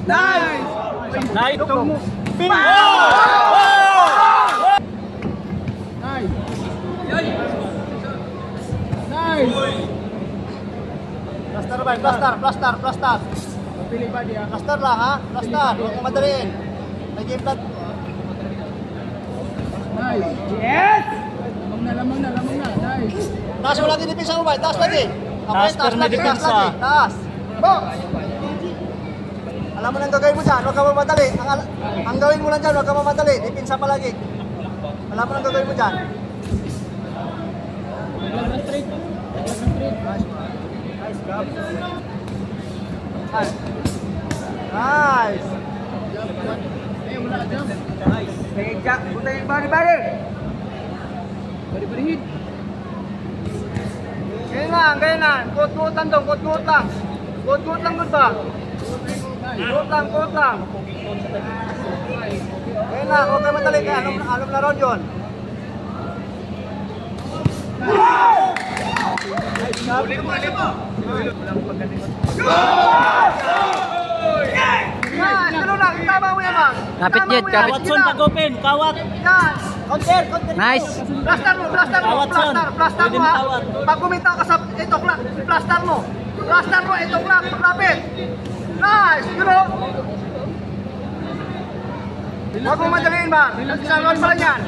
Nice! Nice! Pin! Nice! Nice! Plaster ba? Plaster. Pili ba dia? Plaster lang ha? Plaster. Huwag mo madaliin. May game plan. Nice! Yes! Lamang na. Nice! Taas mo lagi dipisa mo ba? Taas lagi. Taas lagi. Taas. Box! Alam mo nang gagawin mo dyan, huwag ka mamadali. Ang gawin mo lang dyan, huwag ka mamadali. Dipinsa palagi. Alam mo nang gagawin mo dyan. Nice, grab. Nice. Wala jump. Nice. Jack, punta yung bari. Bari hit. Ganyan lang. Kut-kutan dong, kut-kut lang. Kut-kut lang doon ba? Kut lang. Ganyan lang, huwag kayo madali. Kaya alam na ron yun. Huli mo. Yan, ano lang, itama mo yan, Mang. Kapit yun, kapit. Kawat son, tagupin, kawat. Yan. Counter. Nice. Plaster mo ha. Pag kumita ka sa ito, plaster mo, ito lapit. Nice, Huwag mo madaliin, Mang. Isang round pa lang yan.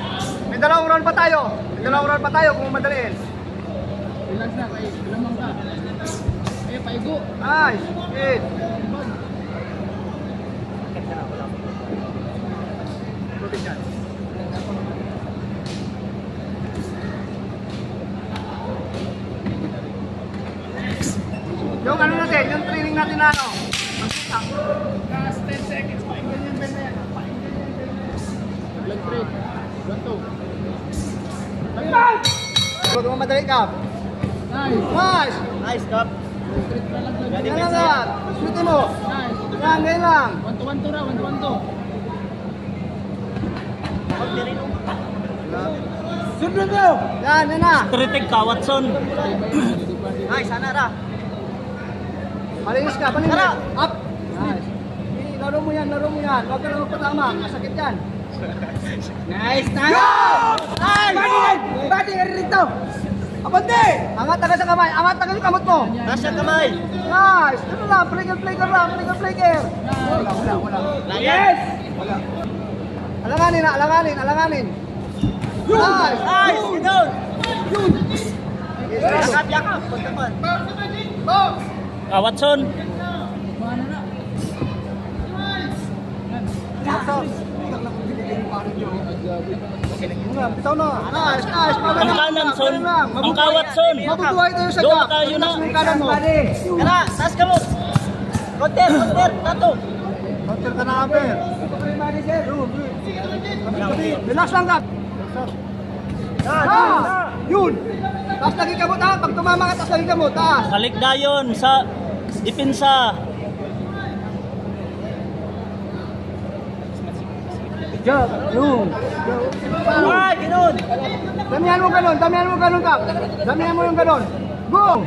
May dalawang round pa tayo kung madaliin. Relax na, lamang ka. Paigo. Nice. Hit. Yung ano natin, yung training natin na ano. Last 10 seconds. Painggan yan. Leg trade. 1-2. Huwag mo madali, Kap. Nice. Nice, Kap. Trade na lang. Yan lang. Suti mo. Nice. Yan lang. 1-2 na. 1-2. Sunod mo. Yan na. Tritik kawat son. Nice, sana ra. Malinis ka, Tara. Up. Nice. Laro mo yan. Huwag ka na magpatama. Masakit yan. Nice. Badi ka rito. Abante. Angat taga sa kamay. Angat taga sa kamot mo. Nasa kamay. Nice. Ano lang, flicker lang. Wala. Yes. Wala. Alanganin. Nice. Down. Yakap. Puntapan. Kawat son. Mana na? Bitaw na. Nice. Ang kanan son. Ang kawat son. Mabubuhay tayo sa Doon gap. tayo na. Kanan mo. Kara, taas ka mo. Counter, tato. Hotel ka na kami. Relax lang ka. Yun. Taas lagi ka mo, taas. Pag tumama ka, taas lagi ka mo, taas. Balik dayon sa dipinsa. Job. Yun. Ay, ganoon. Damihan mo ganun, Kap. Damihan mo yung ganun. Go!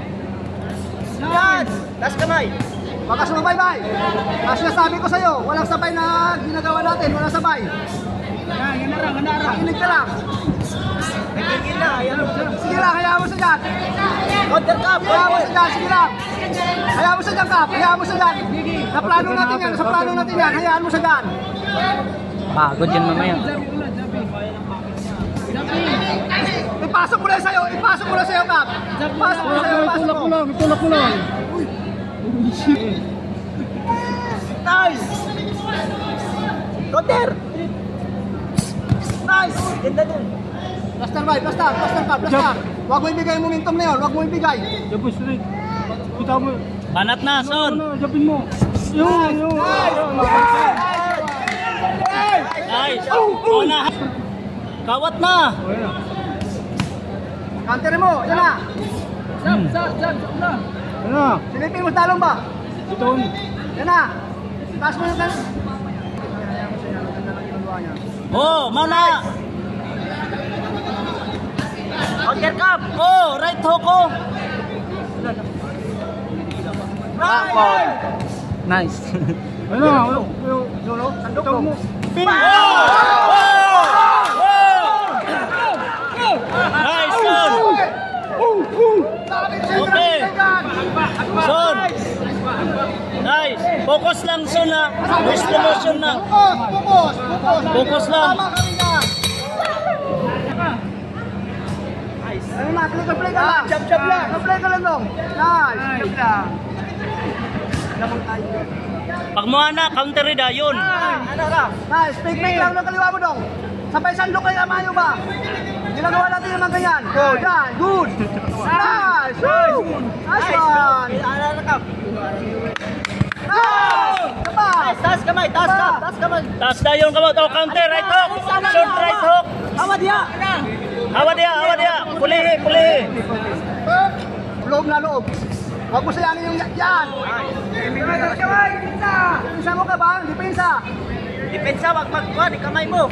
Yan. Taas kamay. Baka sumabay-bay. Kasi nasabi ko sa'yo, walang sabay na ginagawa natin, walang sabay. Ganara. Kinig ka lang. Nagigil na. Ayan. Sige lang, hayaan mo sa dyan. Counter ka. Hayaan mo sa dyan, sige lang. Hayaan mo sa dyan, Kap. Hayaan mo sa dyan. Sa plano natin yan, hayaan mo sa dyan. Pagod yan mamaya. Ipasok mo na sa'yo, Kap. Ipasok mo sa'yo. Itulak ko lang. Nice. Counter. Nice. Ganda dun. Plaster. Huwag mo ibigay yung momentum na yun, huwag mo ibigay. Jabo straight. Kita mo. Banat na son. Japin mo. Yun. Nice. Una. Kawat na. Counter mo, yan na. Jab na. Ano? Silipin mo talong ba? Ito. Yan na. Taas mo yung talong. Oh, mana. Counter ka. Oh, right hook ko. Right. Nice. Ano? Sandok mo. Nice, Son. Okay. Son. Nice. Focus lang, Son, ha. Slow motion na. Focus lang. Ano na, play ka lang. Jab lang. Play ka lang dong. Nice. Jab lang. Pag mo na, counter rin yun. Ano ka? Nice. Fake lang ng kaliwa mo dong. Sabay sandok kayo amayo ba? Ginagawa natin naman ganyan. Good. Good. Nice. Nice one. Nice. Taas kamay, taas kamay. Taas na yung kamot. Oh, counter, right hook. Short right hook. Hawa dia. Hawa dia. Pulihi. Loob na loob. Huwag mo sayangin yung yan. Depensa mo ka ba? Depensa. Depensa, wag magkuha, di kamay mo.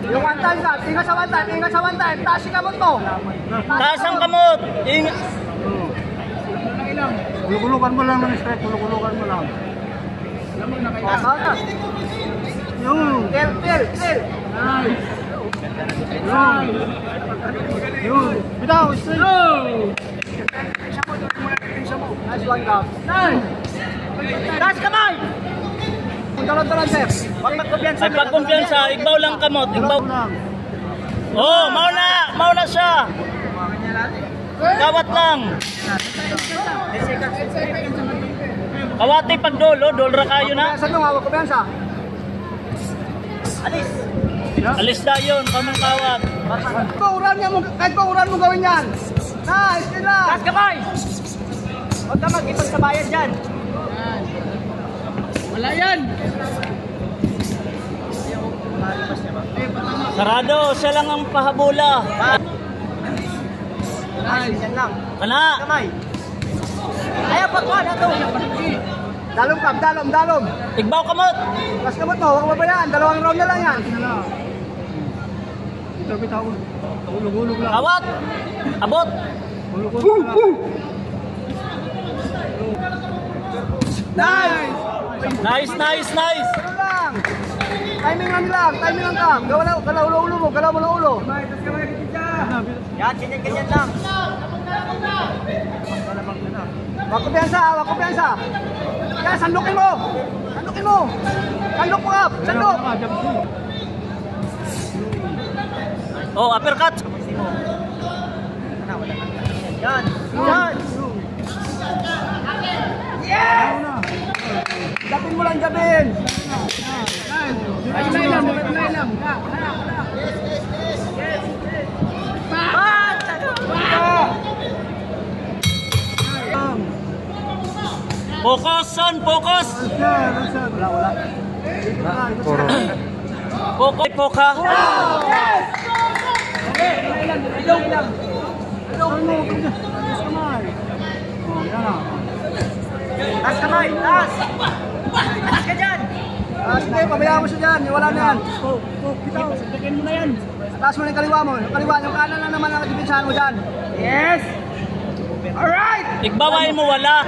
Yung one time ka, ingat sa one time. Taas si kamot mo. Taas ang kamot. Gulugulukan mo lang ng strike, gulugulukan mo lang. Yung, clear. Yung, bitaw, strike. Nice one, Gab. Taas kamay! Talon, sir. Wag magkumpiyansa. Ay, pagkumpiyansa, igbaw lang kamot. Igbaw. Oh, mauna siya. Kawat lang. Kawati pag dolo, dolra kayo na. Saan nung hawak ko piyansa? Alis. Alis na yun, kamang kawat. Kahit pa uran mo gawin yan. Nice, yun lang. Taas kamay! Huwag ka mag-ipag sa bayan dyan. Wala yan. Sarado, siya lang ang pahabula. Nice. Yan lang. Kana. Kamay. Ayaw pagkuha na ito. Dalom, Kap, dalom. Igbaw kamot. Mas kamot mo, huwag mo ba yan? 2 round na lang yan. Kawat. Abot. Nice. Nice. Ano lang? Timing lang, Kap. Galaw ulo mo, galaw mo ng ulo. Yan, ganyan lang. Wag kumpiyansa. Yan, sandukin mo. Sandok mo, Kap. Sandok. Oh, uppercut. Yan. Gapin mo lang, gapin. Ay lang. Focus, Son, focus. Wala. Focus, poka. Taas kamay, taas. Taas ka dyan. Sige, pabayaan mo siya dyan. Wala na yan. Sundukin mo na yan. Taas mo na yung kaliwa mo. Yung kanan na naman ang depensahan mo dyan. Yes. Alright. Igbaway mo, wala.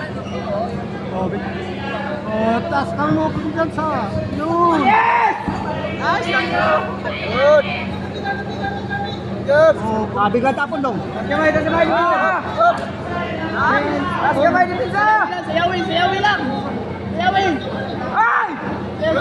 Taas ka mo kung dyan sa... Yun! Yes. Nice, thank you! Good. Good. Biglang tapon dong. Kamay. Taas kamay, depensa! Sayawin lang. Sayawin. Ay! Good.